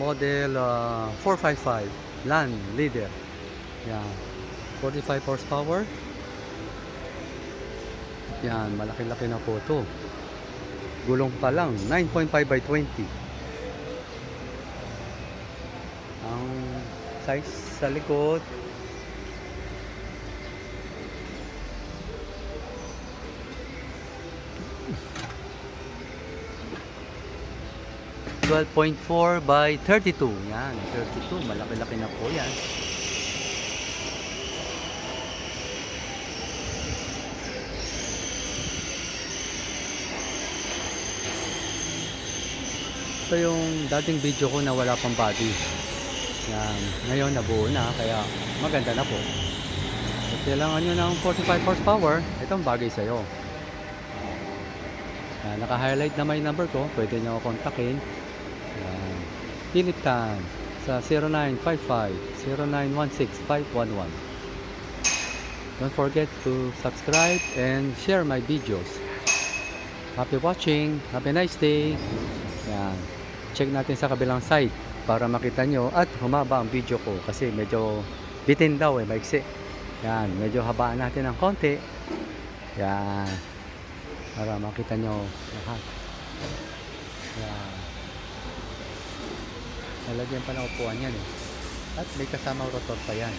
model 455 land leader. Yan, 45 horsepower. Yan, malaki-laki na po ito. Gulong pa lang 9.5 by 20 ang size sa likod. (12.4 by 32). Yan, 32. Malaki-laki na po yan. Ito yung dating video ko na wala pang body. Yan, ngayon nabuo na, kaya maganda na po. At kailangan nyo ng 45 horsepower, itong bagay sa'yo. Yan, naka-highlight na may number ko, pwede nyo kontakin. Yan, Pilitan sa 0955-0916-511. Don't forget to subscribe and share my videos. Happy watching, have a nice day. Yan, check natin sa kabilang side para makita nyo at humaba ang video ko kasi medyo bitin daw maiksi. Yan, medyo habaan natin ng konti. Yan, para makita nyo lahat. Yan, nalagyan pa ng upuan yan at may kasamang rotor pa yan.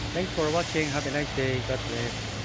Thanks for watching. Have a nice day. God bless.